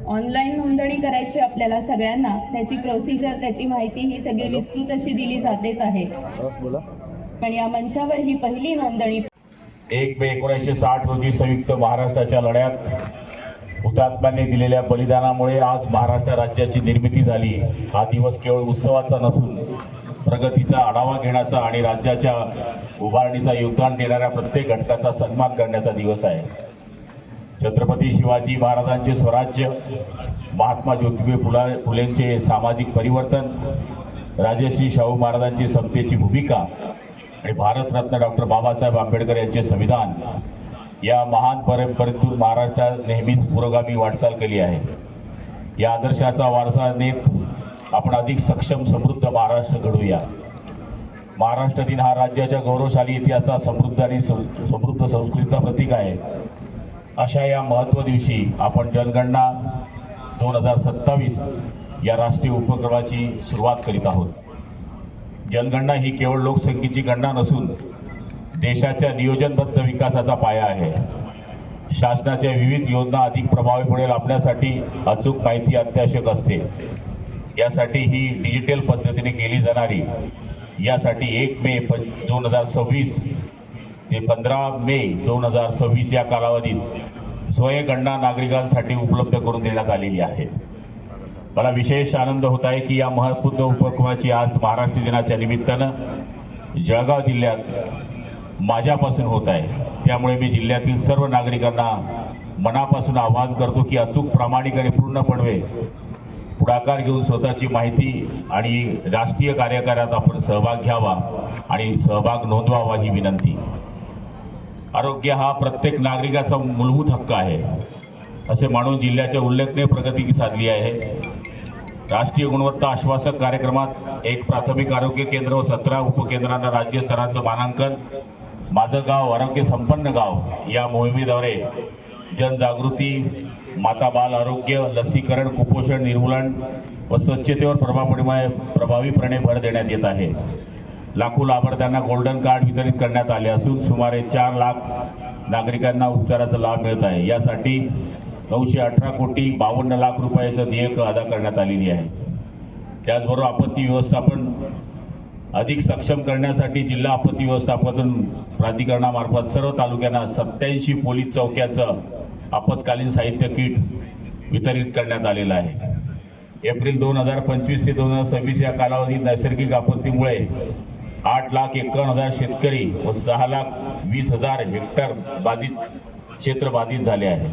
Online नोंदणी करायची आपल्याला सगळ्यांना, त्याची प्रोसिजर, त्याची माहिती ही सगळी विस्तृत अशी दिली जातेच आहे। पण या मंचावर ही पहिली नोंदणी 1 मे 1960 रोजी संयुक्त महाराष्ट्राच्या लढ्यात हुतात्म्यांनी दिलेल्या बलिदानामुळे आज महाराष्ट्र राज्याची निर्मिती झाली। हा दिवस केवळ उत्सवाचा नसून प्रगतीचा आढावा घेण्याचा आणि राज्याच्या उभारणीचा योगदान देणाऱ्या प्रत्येक घटकाचा सन्मान करण्याचा दिवस आहे। छत्रपती शिवाजी महाराजांचे स्वराज्य, महात्मा ज्योतिबा फुलेंचे सामाजिक परिवर्तन, राजश्री शाहू महाराजांची समतेची भूमिका आणि भारतरत्न डॉक्टर बाबासाहेब आंबेडकर यांचे संविधान या महान परंपरेतून महाराष्ट्रात नेहमीच पुरोगामी वाटचाल केली आहे। या आदर्शाचा वारसा नेत आपण अधिक सक्षम समृद्ध महाराष्ट्र घडवूया। महाराष्ट्र दिन हा राज्याच्या गौरवशाली इतिहासाचा समृद्ध आणि समृद्ध संस्कृतीचा प्रतीक आहे। अशा या महत्त्व दिवशी आपण जनगणना 2027 या राष्ट्रीय उपक्रमाची सुरुवात करीत आहोत। जनगणना ही केवळ लोकसंख्येची गणना नसून देशाच्या नियोजनबद्ध विकासाचा पाया आहे। शासनाच्या विविध योजना अधिक प्रभावीपणे राबवण्यासाठी अचूक माहिती अत्यावश्यक असते। यासाठी ही डिजिटल पद्धतीने केली जाणारी यासाठी 1 मे 2026 ते 15 मे 2026 या कालावधीत स्वयंगणना नागरिकांसाठी उपलब्ध करून देण्यात आलेली आहे। मला विशेष आनंद होत आहे की या महत्त्वपूर्ण उपक्रमाची आज महाराष्ट्र दिनाच्या निमित्तानं जळगाव जिल्ह्यात माझ्यापासून होत आहे। त्यामुळे मी जिल्ह्यातील सर्व नागरिकांना मनापासून आवाहन करतो की अचूक, प्रामाणिक आणि पूर्णपणे पुढाकार घेऊन स्वतःची माहिती आणि राष्ट्रीय कार्यक्रमात आपण सहभाग घ्यावा आणि सहभाग नोंदवावा ही विनंती। आरोग्य हा प्रत्येक नागरिकाचा मूलभूत हक्क आहे असे मानून जिल्ह्याच्या उल्लेखनीय प्रगती साधली आहे। राष्ट्रीय गुणवत्ता आश्वासक कार्यक्रमात 1 प्राथमिक आरोग्य केंद्र व 17 उपकेंद्रांना राज्य स्तराचं मानांकन, माझं गाव आरोग्य संपन्न गाव या मोहिमेद्वारे जनजागृती, माता बाल आरोग्य, लसीकरण, कुपोषण निर्मूलन व स्वच्छतेवर प्रभावीपणे भर देण्यात येत आहे। लाखो लाभार्थ्यांना गोल्डन कार्ड वितरित करण्यात आले असून सुमारे 4 लाख नागरिकांना उपचाराचा लाभ मिळत आहे। यासाठी 918 कोटी 52 लाख रुपयाचं देयक अदा करण्यात आलेली आहे। त्याचबरोबर आपत्ती व्यवस्थापन अधिक सक्षम करण्यासाठी जिल्हा आपत्ती व्यवस्थापन प्राधिकरणामार्फत सर्व तालुक्यांना 87 पोलीस चौक्याचं आपत्कालीन साहित्य किट वितरित करण्यात आलेलं आहे। एप्रिल 2025 ते 2026 या कालावधीत नैसर्गिक आपत्तीमुळे 8,51,000 शेतकरी व 6,20,000 हेक्टर क्षेत्र बाधित झाले आहे।